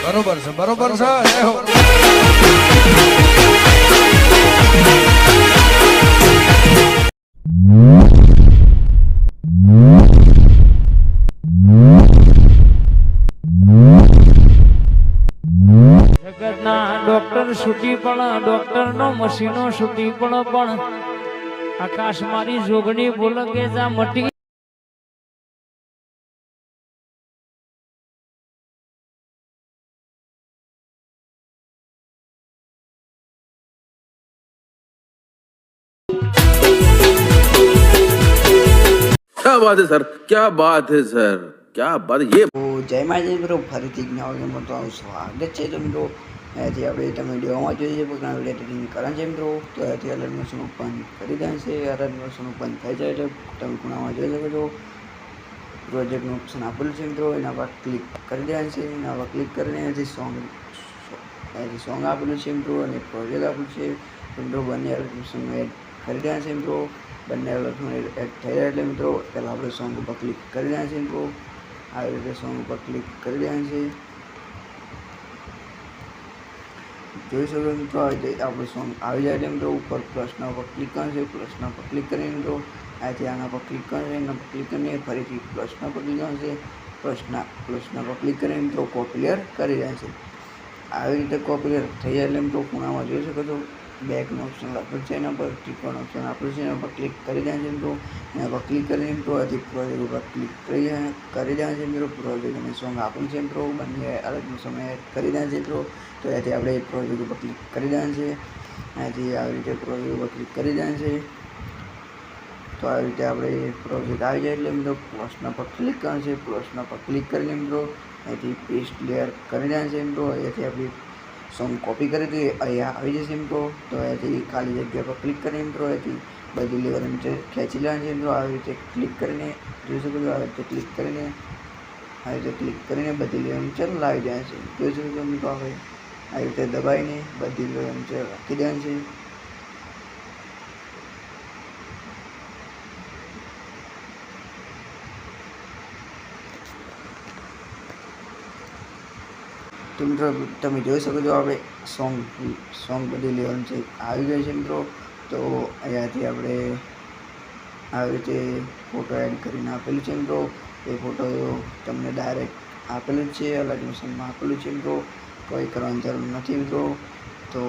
બરોબર છે બરોબર છે જય હો જગતના ડોક્ટર છૂટી પણ ડોક્ટર નો મશીનો છૂટી પણ આકાશ મારી જોગણી બોલ કે જા મટી क्या बात है सर, क्या बात है सर, क्या बात है ये। તો જય માતાજી મિત્રો, ફરીથી જ્ઞાન તો સ્વાગત છે. તો મિત્રો અહીંયાથી આપણે તમે વિડીયોમાં જોઈએ છીએ પોતાના વિડીયો એડિટિંગ કરે છે મિત્રો. તો અહીંયાથી અલર્ટ મોશન ઓપન કરી દે છે. અલર્ટ મોશન ઓપન થઈ જાય એટલે તમે ખૂણામાં જોઈ શકો છો પ્રોજેક્ટનું ઓપ્શન આપેલું છે મિત્રો. એના પર ક્લિક કરી દેવાનું છે. એના પર ક્લિક કરીને અહીંયાથી સોંગ આપેલું છે મિત્રો અને પ્રોજેક્ટ આપેલું છે મિત્રો. બંને અલર્ટ મોશન એડ કરી દેવાનું છે મિત્રો. બંને અલર્ટ એડ થઈ જાય એટલે મિત્રો પહેલાં આપણે સોંગ ઉપર ક્લિક કરી દેવાનું છે મિત્રો. આવી રીતે સોંગ ઉપર ક્લિક કરી દેવાનું છે. જોઈ શકો મિત્રો આપણું સોંગ આવી જાય એટલે મિત્રો ઉપર પ્લસના ઉપર ક્લિક કરવાનું છે. પ્લસના પર ક્લિક કરીને મિત્રો અહીંથી આના પર ક્લિક કરવાનું છે. એના પર ક્લિક કરીને ફરીથી પ્લસના પર ક્લિક કરવાનું છે. પ્લસના પર ક્લિક કરીને મિત્રો કોપી લેયર કરી રહ્યા છે. આવી રીતે કોપી લેયર થઈ જાય એટલે મિત્રો ખૂણામાં જોઈ શકો છો બેકનો ઓપ્શન આપેલું છે. એના પર ત્રિકોણ ઓપ્શન આપેલું છે. એના પર ક્લિક કરી દેવાનું છે મિત્રો. એના પર ક્લિક કરીને મિત્રો હજી પ્રોજેક્ટ ઉપર ક્લિક કરી દેવાનું છે મિત્રો. પ્રોજેક્ટ અને સોંગ આપેલું છે મિત્રો. બંને અલગ સમય કરી દેવાનું છે મિત્રો. તો અહીંયાથી આપણે પ્રોજેક્ટ ઉપર ક્લિક કરી દેવાનું છે. અહીંયાથી આવી રીતે પ્રોજેક્ટ ઉપર ક્લિક કરી દેવાનું છે. તો આવી રીતે આપણે પ્રોજેક્ટ આવી જાય એટલે મિત્રો પ્લસના પર ક્લિક કરવાનું છે. પ્લસના પર ક્લિક કરીને મિત્રો અહીંથી પેસ્ટ લેયર કરી દેવાનું છે મિત્રો. અહીંયાથી આપણી સોંગ કોપી કરી તો અહીંયા આવી જશે મિત્રો. તો અહીંયાથી ખાલી જગ્યા પર ક્લિક કરીને મિત્રો અહીંથી બધી લેવલ નીચે ખેંચી લેવાનું છે મિત્રો. આવી રીતે ક્લિક કરીને જોઈ શકો છો. આવી રીતે ક્લિક કરીને બધી લેવલ નીચે લાવી દેવાનું છે. જોઈ શકો છો મિત્રો. હવે આવી રીતે દબાઈને બધી લેવલ નીચે રાખી દેવાનું છે. તો મિત્રો તમે જોઈ શકો છો આપણે સોંગ બધી લેવલ છે આવી ગઈ છે મિત્રો. તો અહીંયાથી આપણે આવી રીતે ફોટો એડ કરીને આપેલું છે મિત્રો. એ ફોટો તમને ડાયરેક્ટ આપેલું જ છે. અલગ મોશનમાં આપેલું છે મિત્રો. કોઈ કરવાની જરૂર નથી મિત્રો. તો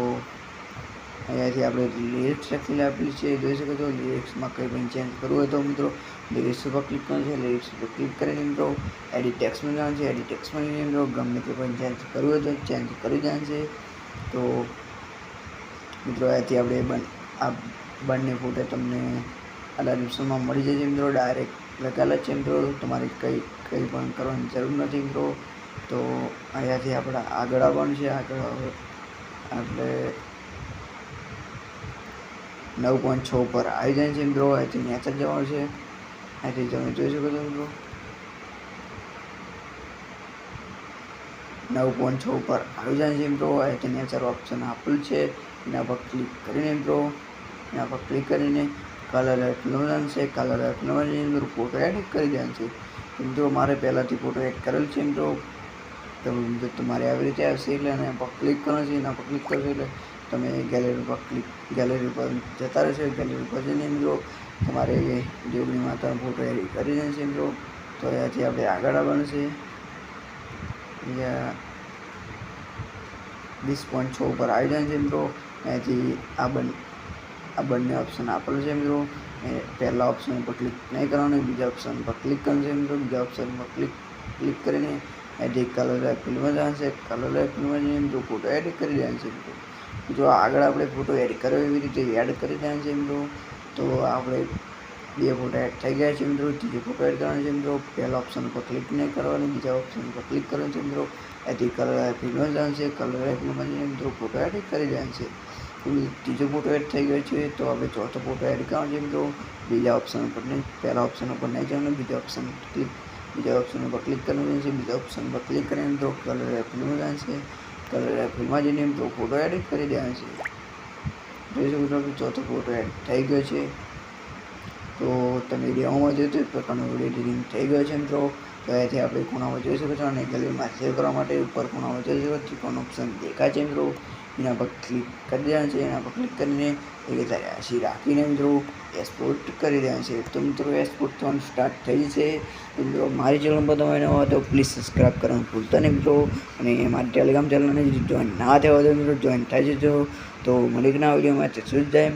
અહીંયાથી આપણે લિરિક્સ લખેલી આપેલી છે. જોઈ શકો છો. લિરિક્સમાં કંઈ પણ ચેન્જ કરવું હોય તો મિત્રો લિરિક્સ ઉપર ક્લિક કરવાનું છે. લિરિક્સ ઉપર ક્લિક કરીને મિત્રો એડિટ ટેક્સ્ટમાં જવાનું છે. એડિટ ટેક્સ્ટમાં જઈને મિત્રો ગમે તે પણ ચેન્જ કરવું હોય તો ચેન્જ કરી દેવાનું છે. તો મિત્રો અહીંયાથી આપણે આ બંને ફોટો તમને અલગ ઓપ્શનમાં મળી જશે મિત્રો. ડાયરેક્ટ લખેલા છે મિત્રો. તમારે કંઈ પણ કરવાની જરૂર નથી મિત્રો. તો અહીંયાથી આપણે આગળ આવવાનું છે. આગળ આપણે 9.6 ઉપર આવી જાય છે મિત્રો. અહીંથી નેચર જવાનું છે. અહીંથી તમે જોઈ શકો છો મિત્રો 9.6 ઉપર આવી જાય છે મિત્રો. અહીંથી નેચર ઓપ્શન આપેલું છે. એના પર ક્લિક કરીને મિત્રો એના પર ક્લિક કરીને કલર ફિલ્મ છે. કલર ફિલ્મ મિત્રો ફોટો એડિટ કરી દેવાનું છે મિત્રો. મારે પહેલાંથી ફોટો એડ કરેલ છે મિત્રો. તો તમારે આવી રીતે આવશે એટલે એના પર ક્લિક કરવાનું છે. એના પર ક્લિક કરશો એટલે તમે ગેલેરી ઉપર જતા રહેશો. ગેલેરી ઉપર જઈને મિત્રો તમારે જોગણી માતાનો ફોટો એડિટ કરી દેવાનો છે મિત્રો. તો અહીંયાથી આપણે આગળ આવવાનું છે. અહીંયા 20.6 ઉપર આવી જાય છે મિત્રો. અહીંયાથી આ બંને ઓપ્શન આપેલું છે મિત્રો. પહેલા ઓપ્શન ઉપર ક્લિક નહીં કરવાનું, બીજા ઓપ્શન પર ક્લિક કરવાનું છે મિત્રો. બીજા ઓપ્શન પર ક્લિક કરીને એડિટ કલર ફિલ્મમાં જવાનું છે. કલર ફિલ્મમાં જઈને મિત્રો ફોટો એડિટ કરી દેવાનું છે મિત્રો. જો આગળ આપણે ફોટો એડ કર્યો એવી રીતે એડ કરી દેવાનું છે મિત્રો. તો આપણે 2 ફોટો એડ થઈ ગયા છે મિત્રો. ત્રીજો ફોટો એડ કરવાનો છે મિત્રો. પહેલા ઓપ્શન પર ક્લિક નહીં કરવાનું, બીજા ઓપ્શન પર ક્લિક કરવાનું છે મિત્રો. એથી કલર ફિલ્મમાં જવાનું છે. કલર ફિલ્મમાં જઈને મિત્રો ફોટો એડિટ કરી દેવાનું છે. ત્રીજો ફોટો એડ થઈ ગયો છે. તો આપણે ચોથો ફોટો એડ કરવાનો છે મિત્રો. બીજા ઓપ્શન ઉપર નહીં, પહેલા ઓપ્શન ઉપર નહીં જવાનું, બીજા ઓપ્શન ઉપર ક્લિક કરવાનું છે. બીજા ઓપ્શન પર ક્લિક કરીને મિત્રો કલર ફિલ્મમાં જવાનું છે. કલર ફિલ્મમાં જઈને મિત્રો ફોટો એડિટ કરી દેવાનો છે. જોઈ શકો છો ચોથો ફોટો એડ થઈ ગયો છે. તો તમે વિડીયોમાં જોયું તો પ્રકારનો વિડીયો એડિટિંગ થઈ ગયો છે મિત્રો. તો અહીંથી આપણે ખૂણામાં જોઈ શકો છો અને ગેલેરીમાં સેવ કરવા માટે ઉપર ખૂણામાં જોઈ શકો છો ત્રિકોણ ઓપ્શન દેખાય છે મિત્રો. એના પર ક્લિક કરી દેવાનું છે. એના પર ક્લિક કરીને એ રાશિ રાખીને મિત્રો એક્સપોર્ટ કરી દેવાનું છે. તો મિત્રો એક્સપોર્ટ થવાનું સ્ટાર્ટ થઈ જશે. તો મિત્રો મારી ચેનલ પર તમે નવા તો પ્લીઝ સબસ્ક્રાઈબ કરવાનું ભૂલતા નહીં મિત્રો. અને મારી ટેલિગ્રામ ચેનલને જોઈન ના થયા હોય તો મિત્રો જોઈન થઈ જજો. તો મલિકના વિડીયોમાં શું જાય